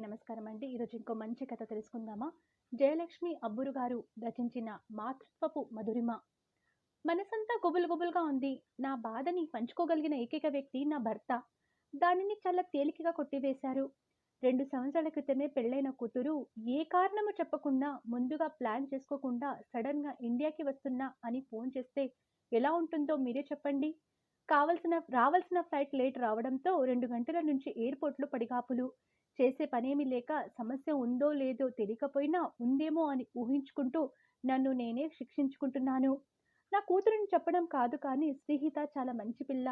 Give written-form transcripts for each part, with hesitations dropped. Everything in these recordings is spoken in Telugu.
అందరికీ నమస్కారం అండి. ఈరోజు ఇంకో మంచి కథ తెలుసుకుందామా? జయలక్ష్మి అబ్బురు గారు రచించిన మాతృత్వపు మధురిమ. మనసంతా గుబులు గుబులుగా ఉంది. నా బాధని పంచుకోగలిగిన ఏకైక వ్యక్తి నా భర్త. దానిని చాలా తేలికగా కొట్టివేశారు. 2 సంవత్సరాల క్రితమే పెళ్ళైన కూతురు ఏ కారణము చెప్పకుండా, ముందుగా ప్లాన్ చేసుకోకుండా సడన్‌గా ఇండియాకి వస్తున్నా అని ఫోన్ చేస్తే ఎలా ఉంటుందో మీరే చెప్పండి. రావాల్సిన ఫ్లైట్ లేట్ రావడంతో 2 గంటల నుంచి ఎయిర్‌పోర్ట్‌లో పడిగాపులు. చేసే పనేమీ లేక సమస్య ఉందో లేదో తెలియకపోయినా ఉందేమో అని ఊహించుకుంటూ నన్ను నేనే శిక్షించుకుంటున్నాను. నా కూతురిని చెప్పడం కాదు కానీ శ్రీహిత చాలా మంచి పిల్ల.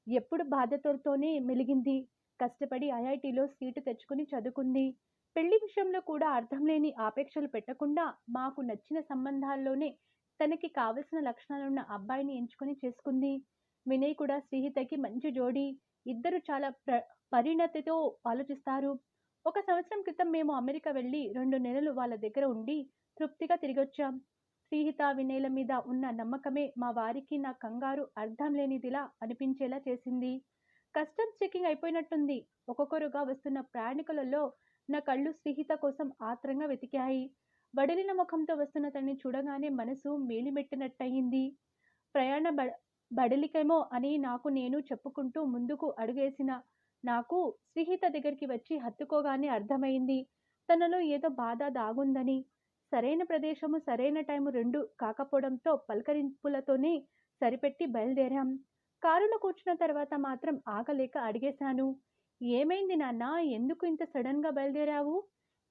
ఎప్పుడు బాధ్యతలతోనే మెలిగింది. కష్టపడి ఐఐటీలో సీటు తెచ్చుకుని చదువుకుంది. పెళ్లి విషయంలో కూడా అర్థం లేని ఆపేక్షలు పెట్టకుండా మాకు నచ్చిన సంబంధాల్లోనే తనకి కావలసిన లక్షణాలున్న అబ్బాయిని ఎంచుకొని చేసుకుంది. వినయ్ కూడా శ్రీహితకి మంచి జోడీ. ఇద్దరు చాలా పరిణతితో ఆలోచిస్తారు. ఒక సంవత్సరం క్రితం మేము అమెరికా వెళ్ళి 2 నెలలు వాళ్ళ దగ్గర ఉండి తృప్తిగా తిరిగొచ్చాం. శ్రీహిత, వినయ్‌ల మీద ఉన్న నమ్మకమే మా వారికి నా కంగారు అర్థం లేనిదిలా అనిపించేలా చేసింది. కస్టమ్స్ చెకింగ్ అయిపోయినట్టుంది. ఒక్కొక్కరుగా వస్తున్న ప్రయాణికులలో నా కళ్ళు శ్రీహిత కోసం ఆత్రంగా వెతికాయి. వడిలిన ముఖంతో వస్తున్న తనని చూడగానే మనసు మేలిమెట్టినట్టయింది. ప్రయాణ బడలికేమో అని నాకు నేను చెప్పుకుంటూ ముందుకు అడుగేసిన నాకు శ్రీహిత దగ్గరికి వచ్చి హత్తుకోగానే అర్థమైంది తనలో ఏదో బాధ దాగుందని. సరైన ప్రదేశము, సరైన టైము 2 కాకపోవడంతో పలకరింపులతోనే సరిపెట్టి బయలుదేరాం. కారులో కూర్చున్న తర్వాత మాత్రం ఆగలేక అడిగేశాను. ఏమైంది నాన్న? ఎందుకు ఇంత సడన్‌గా బయలుదేరావు?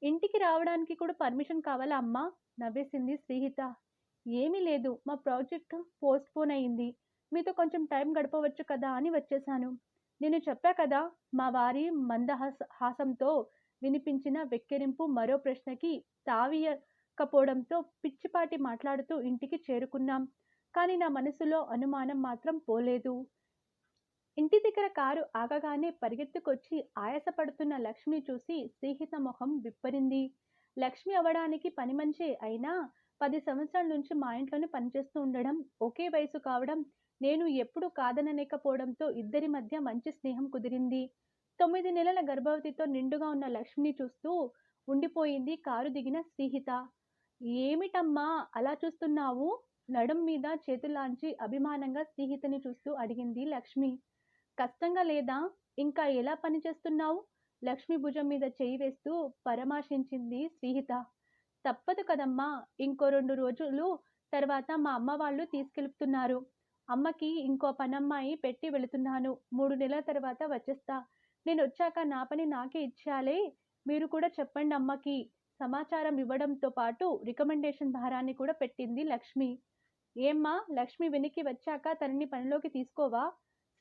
ఇంటికి రావడానికి కూడా పర్మిషన్ కావాలా అమ్మా? నవ్వేసింది శ్రీహిత. ఏమీ లేదు. మా ప్రాజెక్ట్ పోస్ట్‌పోన్ అయింది. మీతో కొంచెం టైం గడపవచ్చు కదా అని వచ్చేశాను. నేను చెప్పా కదా! మా వారి హాసంతో వినిపించిన వెక్కిరింపు మరో ప్రశ్నకి తావియకపోవడంతో పిచ్చిపాటి మాట్లాడుతూ ఇంటికి చేరుకున్నాం. కానీ నా మనసులో అనుమానం మాత్రం పోలేదు. ఇంటి దగ్గర కారు ఆగగానే పరిగెత్తుకొచ్చి ఆయాసపడుతున్న లక్ష్మిని చూసి శ్రీహిత మొహం విప్పరింది. లక్ష్మి అవ్వడానికి పనిమనిషే అయినా 10 సంవత్సరాల నుంచి మా ఇంట్లోనే పనిచేస్తూ ఉండడం, ఒకే వయసు కావడం, నేను ఎప్పుడూ కాదనలేకపోవడంతో ఇద్దరి మధ్య మంచి స్నేహం కుదిరింది. 9 నెలల గర్భవతితో నిండుగా ఉన్న లక్ష్మిని చూస్తూ ఉండిపోయింది కారు దిగిన శ్రీహిత. ఏమిటమ్మా అలా చూస్తున్నావు? నడుం మీద చేతులాంచి అభిమానంగా శ్రీహితని చూస్తూ అడిగింది లక్ష్మి. కష్టంగా లేదా? ఇంకా ఎలా పని చేస్తున్నావు? లక్ష్మి భుజం మీద చేయి వేస్తూ పరామర్శించింది శ్రీహిత. తప్పదు కదమ్మా! ఇంకో 2 రోజులు తర్వాత మా అమ్మ వాళ్ళు తీసుకెళ్తున్నారు. అమ్మకి ఇంకో పనమ్మాయి పెట్టి వెళుతున్నాను. 3 నెలల తర్వాత వచ్చేస్తా. నేనొచ్చాక నా పని నాకే ఇచ్చేయాలే. మీరు కూడా చెప్పండి అమ్మకి. సమాచారం ఇవ్వడంతో పాటు రికమెండేషన్ భారాన్ని కూడా పెట్టింది లక్ష్మి. ఏమ్మా లక్ష్మి వెనక్కి వచ్చాక తనని పనిలోకి తీసుకోవా?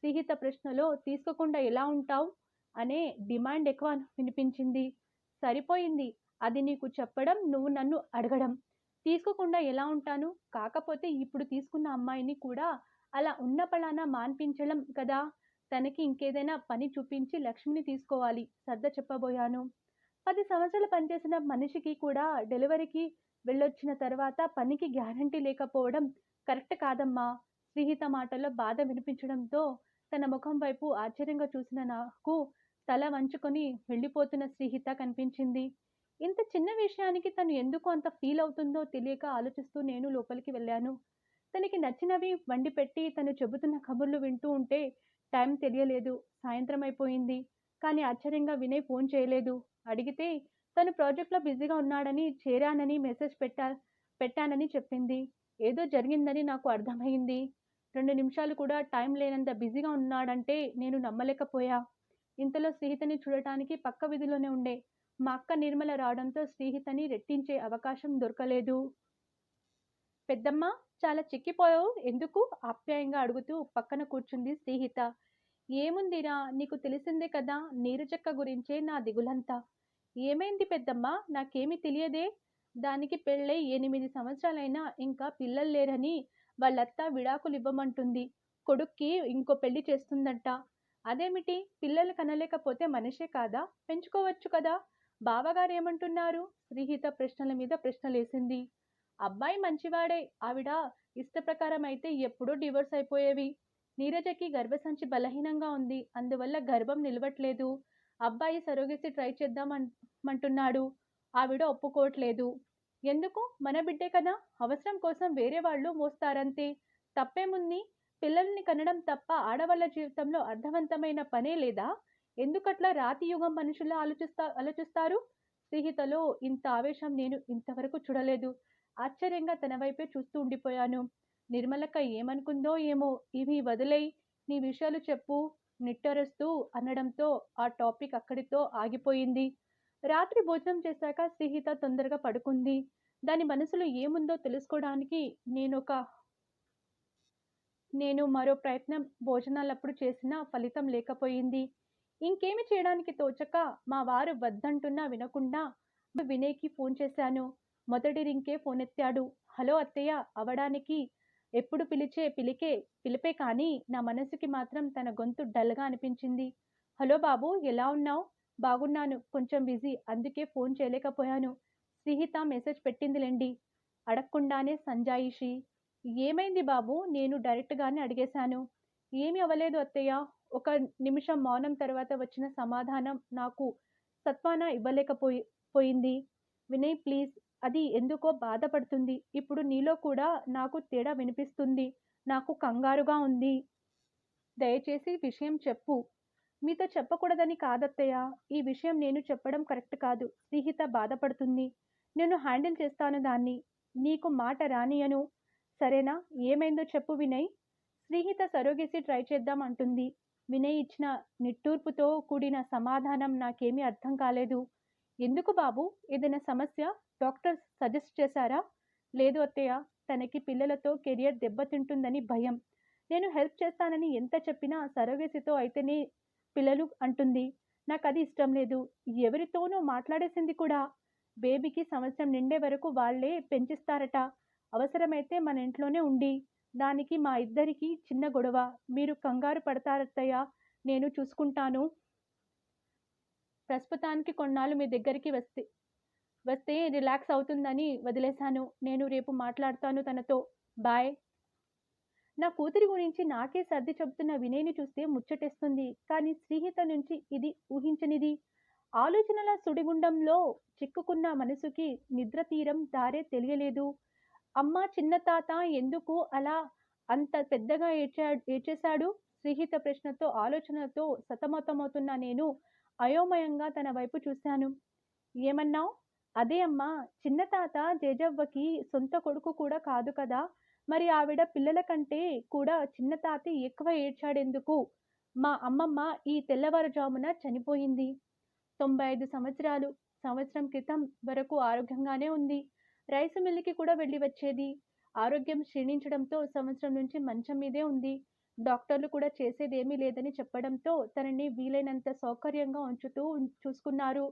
శ్రీహిత ప్రశ్నలో తీసుకోకుండా ఎలా ఉంటావ్? అనే డిమాండ్ ఎక్కువ వినిపించింది. సరిపోయింది. అది నీకు చెప్పడం, నువ్వు నన్ను అడగడం. తీసుకోకుండా ఎలా ఉంటాను? కాకపోతే ఇప్పుడు తీసుకున్న అమ్మాయిని కూడా అలా ఉన్న పళాన మాన్పించడం కదా! తనకి ఇంకేదైనా పని చూపించి లక్ష్మిని తీసుకోవాలి సర్ద చెప్పబోయాను. 10 సంవత్సరాలు పనిచేసిన మనిషికి కూడా డెలివరీకి వెళ్ళొచ్చిన తర్వాత పనికి గ్యారంటీ లేకపోవడం కరెక్ట్ కాదమ్మా. శ్రీహిత మాటల్లో బాధ వినిపించడంతో తన ముఖం వైపు ఆశ్చర్యంగా చూసిన నాకు తల వంచుకొని వెళ్ళిపోతున్న శ్రీహిత కనిపించింది. ఇంత చిన్న విషయానికి తను ఎందుకు అంత ఫీల్ అవుతుందో తెలియక ఆలోచిస్తూ నేను లోపలికి వెళ్ళాను. తనకి నచ్చినవి వండిపెట్టి తను చెబుతున్న కబుర్లు వింటూ ఉంటే టైం తెలియలేదు. సాయంత్రం అయిపోయింది. కానీ ఆశ్చర్యంగా వినయ్ ఫోన్ చేయలేదు. అడిగితే తను ప్రాజెక్ట్‌లో బిజీగా ఉన్నాడని, చేరానని మెసేజ్ పెట్టానని చెప్పింది. ఏదో జరిగిందని నాకు అర్థమైంది. 2 నిమిషాలు కూడా టైం లేనంత బిజీగా ఉన్నాడంటే నేను నమ్మలేకపోయా. ఇంతలో శ్రీహితని చూడటానికి పక్క వీధిలోనే ఉండే మా అక్క నిర్మల రావడంతో శ్రీహితని రెట్టించే అవకాశం దొరకలేదు. పెద్దమ్మ చాలా చిక్కిపోయావు ఎందుకు? ఆప్యాయంగా అడుగుతూ పక్కన కూర్చుంది శ్రీహిత. ఏముందిరా నీకు తెలిసిందే కదా నీరజక్క గురించే నా దిగులంతా. ఏమైంది పెద్దమ్మ? నాకేమీ తెలియదే? దానికి పెళ్ళై 8 సంవత్సరాలైనా ఇంకా పిల్లలు లేరని వాళ్ళత్త విడాకులివ్వమంటుంది. కొడుక్కి ఇంకో పెళ్లి చేస్తుందంట. అదేమిటి? పిల్లలు కనలేకపోతే మనిషే కాదా? పెంచుకోవచ్చు కదా? బావగారేమంటున్నారు? శ్రీహిత ప్రశ్నల మీద ప్రశ్నలేసింది. అబ్బాయి మంచివాడే. ఆవిడ ఇష్టప్రకారం అయితే ఎప్పుడో డివోర్స్ అయిపోయేవి. నీరజకి గర్భసంచి బలహీనంగా ఉంది. అందువల్ల గర్భం నిలవట్లేదు. అబ్బాయి సరోగసీ ట్రై చేద్దాం అంటున్నాడు. ఆవిడ ఒప్పుకోవట్లేదు. ఎందుకు? మన బిడ్డే కదా! అవసరం కోసం వేరే వాళ్ళు మోస్తారంతే. తప్పేముంది? పిల్లల్ని కనడం తప్ప ఆడవాళ్ళ జీవితంలో అర్థవంతమైన పనే లేదా? ఎందుకట్లా రాతి యుగం మనుషుల్లా ఆలోచిస్తారు? స్నేహితలో ఇంత ఆవేశం నేను ఇంతవరకు చూడలేదు. ఆశ్చర్యంగా తన వైపే చూస్తూ ఉండిపోయాను. నిర్మలక్క ఏమనుకుందో ఏమో! ఇవి వదిలేయ్. నీ విషయాలు చెప్పు నిట్టూరుస్తూ అనడంతో ఆ టాపిక్ అక్కడితో ఆగిపోయింది. రాత్రి భోజనం చేశాక శ్రీహిత తొందరగా పడుకుంది. దాని మనసులో ఏముందో తెలుసుకోవడానికి నేను మరో ప్రయత్నం భోజనాలప్పుడు చేసినా ఫలితం లేకపోయింది. ఇంకేమి చేయడానికి తోచక మా వారు వద్దంటున్నా వినకుండా వినయ్‌కి ఫోన్ చేశాను. మొదటి రింగ్‌కే ఫోనెత్తాడు. హలో అత్తయ్య అవ్వడానికి ఎప్పుడు పిలిపే కానీ నా మనసుకి మాత్రం తన గొంతు డల్‌గా అనిపించింది. హలో బాబు ఎలా ఉన్నావు? బాగున్నాను. కొంచెం బిజీ అందుకే ఫోన్ చేయలేకపోయాను. శ్రీహిత మెసేజ్ పెట్టిందిలెండి. అడక్కుండానే సంజాయిషీ. ఏమైంది బాబు? నేను డైరెక్ట్‌గానే అడిగేశాను. ఏమీ అవ్వలేదు అత్తయ్య. ఒక నిమిషం మౌనం తర్వాత వచ్చిన సమాధానం నాకు సత్వాన పోయింది. వినయ్ ప్లీజ్ అది ఎందుకో బాధపడుతుంది. ఇప్పుడు నీలో కూడా నాకు తేడా వినిపిస్తుంది. నాకు కంగారుగా ఉంది. దయచేసి విషయం చెప్పు. మీతో చెప్పకూడదని కాదత్తయ్య. ఈ విషయం నేను చెప్పడం కరెక్ట్ కాదు. శ్రీహిత బాధపడుతుంది. నేను హ్యాండిల్ చేస్తాను దాన్ని. నీకు మాట రానియను. సరేనా? ఏమైందో చెప్పు వినయ్. శ్రీహిత సరోగేసి ట్రై చేద్దాం అంటుంది. వినయ్ ఇచ్చిన నిట్టూర్పుతో కూడిన సమాధానం నాకేమీ అర్థం కాలేదు. ఎందుకు బాబు? ఏదైనా సమస్య? డాక్టర్ సజెస్ట్ చేశారా? లేదు అత్తయ్య. తనకి పిల్లలతో కెరియర్ దెబ్బతింటుందని భయం. నేను హెల్ప్ చేస్తానని ఎంత చెప్పినా సరోగేసితో అయితేనే పిల్లలు అంటుంది. నాకది ఇష్టం లేదు. ఎవరితోనో మాట్లాడేసింది కూడా. బేబీకి సంవత్సరం నిండే వరకు వాళ్ళే పెంచిస్తారట. అవసరమైతే మన ఇంట్లోనే ఉండి. దానికి మా ఇద్దరికీ చిన్న గొడవ. మీరు కంగారు పడతారత్తయ్య. నేను చూసుకుంటాను. ప్రస్తుతానికి కొన్నాళ్ళు మీ దగ్గరికి వస్తే రిలాక్స్ అవుతుందని వదిలేశాను. నేను రేపు మాట్లాడతాను తనతో. బాయ్. నా కూతురి గురించి నాకే సర్ది చెబుతున్న వినయ్‌ని చూస్తే ముచ్చటేస్తుంది. కానీ శ్రీహిత నుంచి ఇది ఊహించనిది. ఆలోచనల సుడిగుండంలో చిక్కుకున్న మనసుకి నిద్ర తీరం దారే తెలియలేదు. అమ్మ చిన్న తాత ఎందుకు అలా అంత పెద్దగా ఏడ్చేశాడు? శ్రీహిత ప్రశ్నతో ఆలోచనలతో సతమతమవుతున్న నేను అయోమయంగా తన వైపు చూశాను. ఏమన్నావ్? అదే అమ్మా! చిన్న తాత జేజవ్వకి సొంత కొడుకు కూడా కాదు కదా! మరి ఆవిడ పిల్లల కంటే కూడా చిన్న తాతే ఎక్కువ ఏడ్చాడెందుకు? మా అమ్మమ్మ ఈ తెల్లవారుజామున చనిపోయింది. 95 సంవత్సరాలు. సంవత్సరం క్రితం వరకు ఆరోగ్యంగానే ఉంది. రైసు మిల్లుకి కూడా వెళ్ళి వచ్చేది. ఆరోగ్యం క్షీణించడంతో సంవత్సరం నుంచి మంచం మీదే ఉంది. డాక్టర్లు కూడా చేసేదేమీ లేదని చెప్పడంతో తనని వీలైనంత సౌకర్యంగా చూసుకున్నారు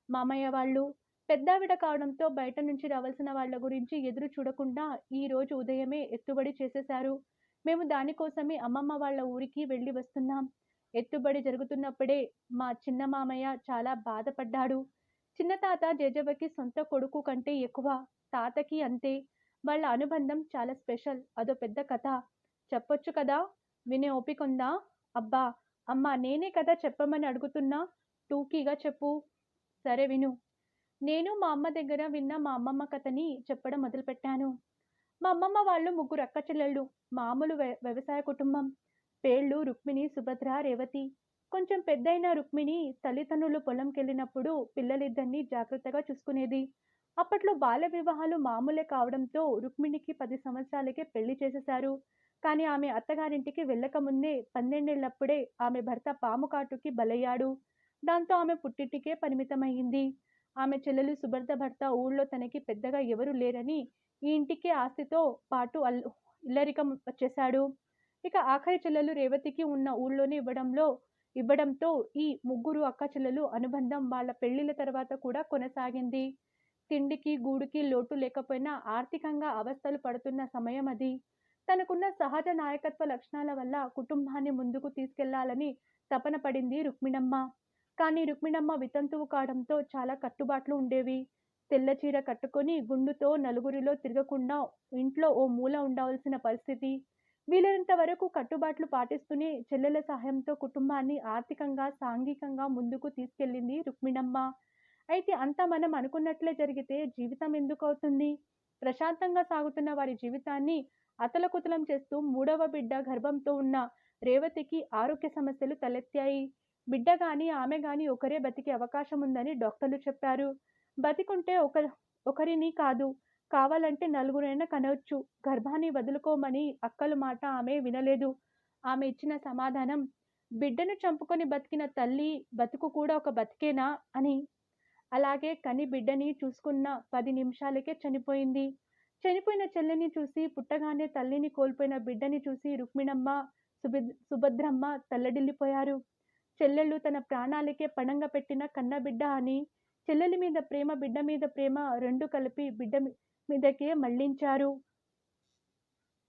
మామయ్య వాళ్ళు. పెద్దావిడ కావడంతో బయట నుంచి రావాల్సిన వాళ్ళ గురించి ఎదురు చూడకుండా ఈ రోజు ఉదయమే ఎత్తుబడి చేసేశారు. మేము దానికోసమే అమ్మమ్మ వాళ్ళ ఊరికి వెళ్ళి వస్తున్నాం. ఎత్తుబడి జరుగుతున్నప్పుడే మా చిన్న మామయ్య చాలా బాధపడ్డాడు. చిన్న తాత జేజవ్వకి సొంత కొడుకు కంటే ఎక్కువ. తాతకి అంతే. వాళ్ళ అనుబంధం చాలా స్పెషల్. అదో పెద్ద కథ. చెప్పొచ్చు కదా? వినే ఓపికుందా? అబ్బా! అమ్మా నేనే కదా చెప్పమని అడుగుతున్నా. టూకీగా చెప్పు. సరే విను. నేను మా అమ్మ దగ్గర విన్న మా అమ్మమ్మ కథని చెప్పడం మొదలుపెట్టాను. మా అమ్మమ్మ వాళ్ళు ముగ్గురు అక్కచెల్లెళ్ళు. మామూలు వ్యవసాయ కుటుంబం. పేర్లు రుక్మిణి, సుభద్ర, రేవతి. కొంచెం పెద్దయిన రుక్మిణి తల్లిదండ్రులు పొలంకెళ్ళినప్పుడు పిల్లలిద్దరినీ జాగ్రత్తగా చూసుకునేది. అప్పట్లో బాల్య వివాహాలు మామూలే కావడంతో రుక్మిణికి 10 సంవత్సరాలకే పెళ్లి చేసేశారు. కానీ ఆమె అత్తగారింటికి వెళ్ళకముందే 12 ఏళ్లప్పుడే ఆమె భర్త పాము కాటుకి బలయ్యాడు. దాంతో ఆమె పుట్టింటికే పరిమితమయ్యింది. ఆమె చెల్లెలు సుభద్ర భర్త ఊళ్ళో తనకి పెద్దగా ఎవరూ లేరని ఈ ఇంటికి ఆస్తితో పాటు ఇల్లరికం వచ్చేశాడు. ఇక ఆఖరి చెల్లెలు రేవతికి ఉన్న ఊళ్ళోనే ఇవ్వడంతో ఈ ముగ్గురు అక్కాచెల్లెలు అనుబంధం వాళ్ళ పెళ్లిళ్ల తర్వాత కూడా కొనసాగింది. తిండికి, గూడుకి లోటు లేకపోయినా ఆర్థికంగా అవస్థలు పడుతున్న సమయం అది. తనకున్న సహజ నాయకత్వ లక్షణాల వల్ల కుటుంబాన్ని ముందుకు తీసుకెళ్లాలని తపన పడింది రుక్మిణమ్మ. కానీ రుక్మిణమ్మ వితంతువు కావడంతో చాలా కట్టుబాట్లు ఉండేవి. తెల్ల చీర కట్టుకొని గుండుతో నలుగురిలో తిరగకుండా ఇంట్లో ఓ మూల ఉండవలసిన పరిస్థితి. వీలైనంత వరకు కట్టుబాట్లు పాటిస్తూనే చెల్లెల సహాయంతో కుటుంబాన్ని ఆర్థికంగా, సాంఘికంగా ముందుకు తీసుకెళ్లింది రుక్మిణమ్మ. అయితే అంతా మనం అనుకున్నట్లే జరిగితే జీవితం ఎందుకవుతుంది? ప్రశాంతంగా సాగుతున్న వారి జీవితాన్ని అతలకుతలం చేస్తూ మూడవ బిడ్డ గర్భంతో ఉన్న రేవతికి ఆరోగ్య సమస్యలు తలెత్తాయి. బిడ్డ గాని, ఆమె గాని ఒకరే బతికే అవకాశం ఉందని డాక్టర్లు చెప్పారు. బతికుంటే ఒకరిని కాదు, కావాలంటే నలుగురైనా కనొచ్చు. గర్భాన్ని వదులుకోమని అక్కలు మాట ఆమె వినలేదు. ఆమె ఇచ్చిన సమాధానం, బిడ్డను చంపుకొని బతికిన తల్లి బతుకు కూడా ఒక బతికేనా అని. అలాగే కని బిడ్డని చూసుకున్న 10 నిమిషాలకే చనిపోయింది. చనిపోయిన చెల్లిని చూసి, పుట్టగానే తల్లిని కోల్పోయిన బిడ్డని చూసి రుక్మిణమ్మ, సుభద్రమ్మ తల్లడిల్లిపోయారు. చెల్లెళ్ళు తన ప్రాణాలకే పణంగా పెట్టిన కన్నబిడ్డ అని, చెల్లెలి మీద ప్రేమ, బిడ్డ మీద ప్రేమ రెండూ కలిపి బిడ్డ మీదకే మళ్లించారు.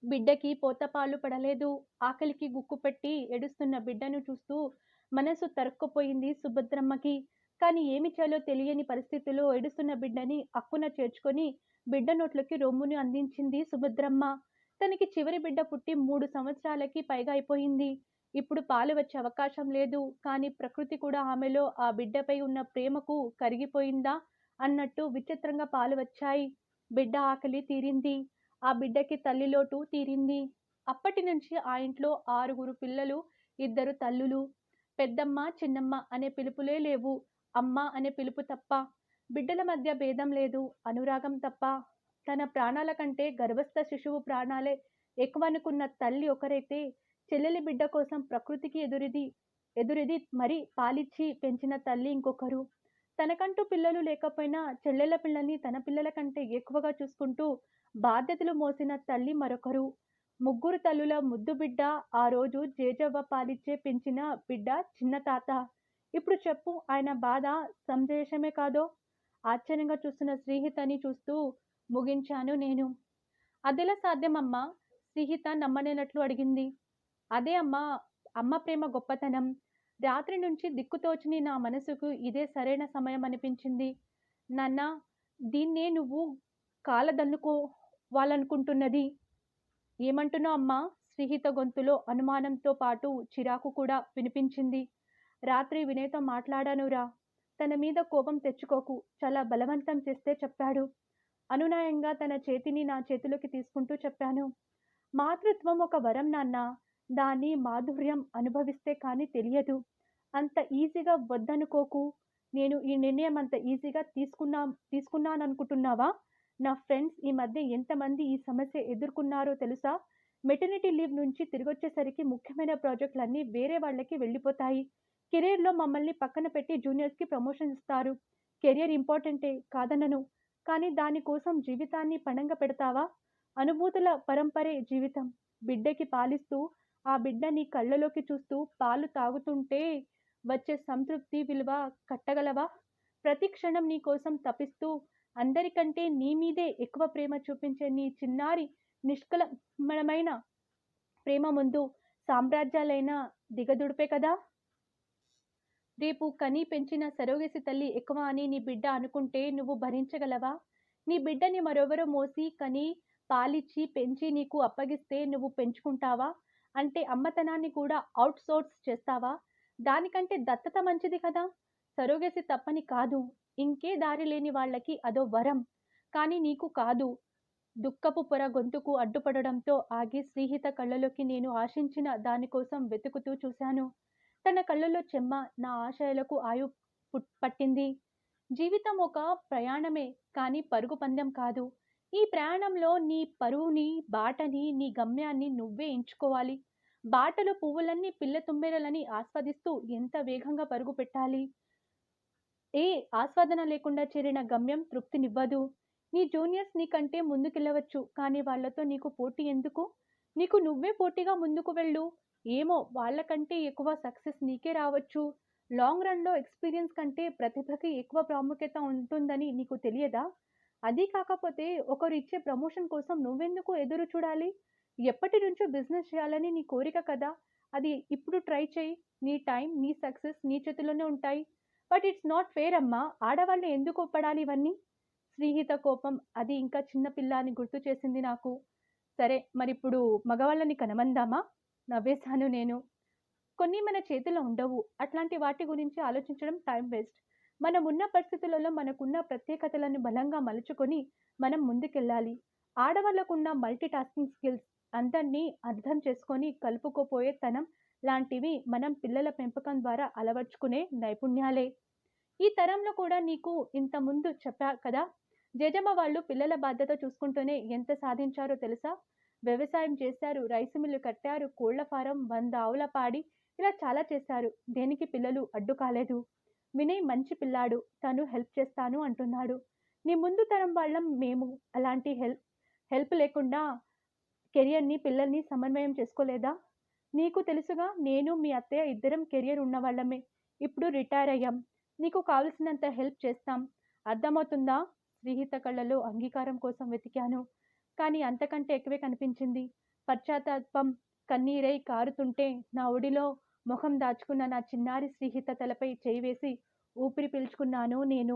బిడ్డకి పోతపాలు పడలేదు. ఆకలికి గుక్కుపెట్టి ఏడుస్తున్న బిడ్డను చూస్తూ మనసు తరుక్కుపోయింది సుభద్రమ్మకి. కానీ ఏమి చేయాలో తెలియని పరిస్థితిలో ఏడుస్తున్న బిడ్డని అక్కున చేర్చుకొని బిడ్డ నోట్లోకి రొమ్ముని అందించింది సుభద్రమ్మ. తనకి చివరి బిడ్డ పుట్టి 3 సంవత్సరాలకి పైగా అయిపోయింది. ఇప్పుడు పాలు వచ్చే అవకాశం లేదు. కానీ ప్రకృతి కూడా ఆమెలో ఆ బిడ్డపై ఉన్న ప్రేమకు కరిగిపోయిందా అన్నట్టు విచిత్రంగా పాలు వచ్చాయి. బిడ్డ ఆకలి తీరింది. ఆ బిడ్డకి తల్లి లోటు తీరింది. అప్పటి నుంచి ఆ ఇంట్లో 6 పిల్లలు, 2 తల్లులు. పెద్దమ్మ, చిన్నమ్మ అనే పిలుపులే లేవు. అమ్మ అనే పిలుపు తప్ప. బిడ్డల మధ్య భేదం లేదు. అనురాగం తప్ప. తన ప్రాణాల కంటే గర్భస్థ శిశువు ప్రాణాలే ఎక్కువనుకున్న తల్లి ఒకరైతే, చెల్లెలి బిడ్డ కోసం ప్రకృతికి ఎదురిది మరీ పాలిచ్చి పెంచిన తల్లి ఇంకొకరు. తనకంటూ పిల్లలు లేకపోయినా చెల్లెల పిల్లల్ని తన పిల్లల కంటే ఎక్కువగా చూసుకుంటూ బాధ్యతలు మోసిన తల్లి మరొకరు. 3 తల్లుల ముద్దు బిడ్డ, ఆ రోజు జేజవ్వ పాలిచ్చే పెంచిన బిడ్డ చిన్న తాత. ఇప్పుడు చెప్పు ఆయన బాధ సంజేషమే కాదో? ఆశ్చర్యంగా చూస్తున్న శ్రీహితని చూస్తూ ముగించాను నేను. అదెలా సాధ్యమమ్మా? శ్రీహిత నమ్మలేనట్లు అడిగింది. అదే అమ్మా, అమ్మ ప్రేమ గొప్పతనం. రాత్రి నుంచి దిక్కుతోచని నా మనసుకు ఇదే సరైన సమయం అనిపించింది. నాన్నా, దీన్నే నువ్వు కాలదన్నుకోవాలనుకుంటున్నది. ఏమంటున్నావు అమ్మా? శ్రీహిత గొంతులో అనుమానంతో పాటు చిరాకు కూడా వినిపించింది. రాత్రి వినయ్తో మాట్లాడానురా. తన మీద కోపం తెచ్చుకోకు. చాలా బలవంతం చేస్తే చెప్పాడు. అనునయంగా తన చేతిని నా చేతిలోకి తీసుకుంటూ చెప్పాను. మాతృత్వం ఒక వరం నాన్న. దాని మాధుర్యం అనుభవిస్తే కానీ తెలియదు. అంత ఈజీగా వద్దనుకోకు. నేను ఈ నిర్ణయం అంత ఈజీగా తీసుకున్నాననుకుంటున్నావా? నా ఫ్రెండ్స్ ఈ మధ్య ఎంతమంది ఈ సమస్య ఎదుర్కొన్నారో తెలుసా? మెటర్నిటీ లీవ్ నుంచి తిరిగొచ్చేసరికి ముఖ్యమైన ప్రాజెక్టులన్నీ వేరే వాళ్ళకి వెళ్ళిపోతాయి. కెరీర్‌లో మమ్మల్ని పక్కన పెట్టి జూనియర్స్‌కి ప్రమోషన్ ఇస్తారు. కెరియర్ ఇంపార్టెంటే, కాదనను. కానీ దాని కోసం జీవితాన్ని పణంగా పెడతావా? అనుభూతుల పరంపరే జీవితం. బిడ్డకి పాలిస్తూ, ఆ బిడ్డ నీ కళ్ళలోకి చూస్తూ పాలు తాగుతుంటే వచ్చే సంతృప్తి విలువ కట్టగలవా? ప్రతి క్షణం నీ కోసం తపిస్తూ, అందరికంటే నీ మీదే ఎక్కువ ప్రేమ చూపించే నీ చిన్నారి నిష్కల్మషమైన ప్రేమ ముందు సామ్రాజ్యాలైనా దిగదుడిపే కదా! రేపు కని పెంచిన సరోగసి తల్లి ఎక్కువ అని నీ బిడ్డ అనుకుంటే నువ్వు భరించగలవా? నీ బిడ్డని మరెవరో మోసి, కని, పాలిచ్చి, పెంచి నీకు అప్పగిస్తే నువ్వు పెంచుకుంటావా? అంటే అమ్మతనాన్ని కూడా ఔట్ సోర్స్ చేస్తావా? దానికంటే దత్తత మంచిది కదా! సరోగసి తప్పని కాదు. ఇంకే దారి లేని వాళ్ళకి అదో వరం. కానీ నీకు కాదు. దుఃఖపు పొర గొంతుకు అడ్డుపడడంతో ఆగి శ్రీహిత కళ్ళలోకి నేను ఆశించిన దానికోసం వెతుకుతూ చూశాను. తన కళ్ళలో చెమ్మ. నా ఆశయాలకు ఆయువు పట్టింది. జీవితం ఒక ప్రయాణమే, కానీ పరుగు పందెం కాదు. ఈ ప్రయాణంలో నీ పరువుని, బాటని, నీ గమ్యాన్ని నువ్వే ఎంచుకోవాలి. బాటలో పువ్వులన్నీ పిల్ల తుమ్మెదలని ఆస్వాదిస్తూ ఎంత వేగంగా పరుగు పెట్టాలి? ఏ ఆస్వాదన లేకుండా చేరిన గమ్యం తృప్తినివ్వదు. నీ జూనియర్స్ నీకంటే ముందుకెళ్ళవచ్చు. కానీ వాళ్ళతో నీకు పోటీ ఎందుకు? నీకు నువ్వే పోటీగా ముందుకు వెళ్ళు. ఏమో, వాళ్ళకంటే ఎక్కువ సక్సెస్ నీకే రావచ్చు. లాంగ్ రన్‌లో ఎక్స్‌పీరియన్స్ కంటే ప్రతిభకి ఎక్కువ ప్రాముఖ్యత ఉంటుందని నీకు తెలియదా? అదీ కాకపోతే ఒకరు ఇచ్చే ప్రమోషన్ కోసం నువ్వెందుకు ఎదురు చూడాలి? ఎప్పటినుంచో బిజినెస్ చేయాలని నీ కోరిక కదా! అది ఇప్పుడు ట్రై చెయ్యి. నీ టైం, నీ సక్సెస్ నీ చేతుల్లోనే ఉంటాయి. బట్ ఇట్స్ నాట్ ఫెయిర్ అమ్మా! ఆడవాళ్ళు ఎందుకు పడాలి ఇవన్నీ? శ్రీహిత కోపం అది ఇంకా చిన్న పిల్ల అని గుర్తు చేసింది నాకు. సరే, మరిప్పుడు మగవాళ్ళని కనమందామా? నవ్వేశాను నేను. కొన్ని మన చేతిలో ఉండవు. అట్లాంటి వాటి గురించి ఆలోచించడం టైం వేస్ట్. మనమున్న పరిస్థితులలో మనకున్న ప్రత్యేకతలను బలంగా మలుచుకొని మనం ముందుకెళ్ళాలి. ఆడవాళ్ళకున్న మల్టీ టాస్కింగ్ స్కిల్స్ అందరినీ అర్థం చేసుకొని కలుపుకోపోయే తనం లాంటివి మనం పిల్లల పెంపకం ద్వారా అలవర్చుకునే నైపుణ్యాలే. ఈ తరంలో కూడా నీకు ఇంతకుముందు చెప్పా కదా! జేజమ్మ వాళ్ళు పిల్లల బాధ్యత చూసుకుంటూనే ఎంత సాధించారో తెలుసా? వ్యవసాయం చేశారు, రైసు మిల్లు కట్టారు, కోళ్ల ఫారం, 100 ఆవుల పాడి ఇలా చాలా చేశారు. దేనికి పిల్లలు అడ్డు కాలేదు. వినయ్ మంచి పిల్లాడు. తను హెల్ప్ చేస్తాను అంటున్నాడు. నీ ముందు తరం వాళ్ళం మేము అలాంటి హెల్ప్ లేకుండా కెరియర్‌ని, పిల్లల్ని సమన్వయం చేసుకోలేదా? నీకు తెలుసుగా నేను, మీ అత్తయ్య ఇద్దరం కెరియర్ ఉన్నవాళ్ళమే. ఇప్పుడు రిటైర్ అయ్యాం. నీకు కావాల్సినంత హెల్ప్ చేస్తాం. అర్థమవుతుందా? శ్రీహిత కళ్ళలో అంగీకారం కోసం వెతికాను. కానీ అంతకంటే ఎక్కువే కనిపించింది. పశ్చాత్తాపం కన్నీరై కారుతుంటే నా ఒడిలో మొహం దాచుకున్న నా చిన్నారి శ్రీహిత తలపై చేయి వేసి ఊపిరి పీల్చుకున్నాను నేను.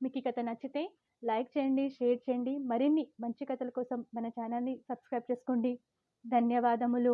మీకు ఈ కథ నచ్చితే లైక్ చేయండి, షేర్ చేయండి. మరిన్ని మంచి కథల కోసం మన ఛానల్‌ని సబ్స్క్రైబ్ చేసుకోండి. ధన్యవాదములు.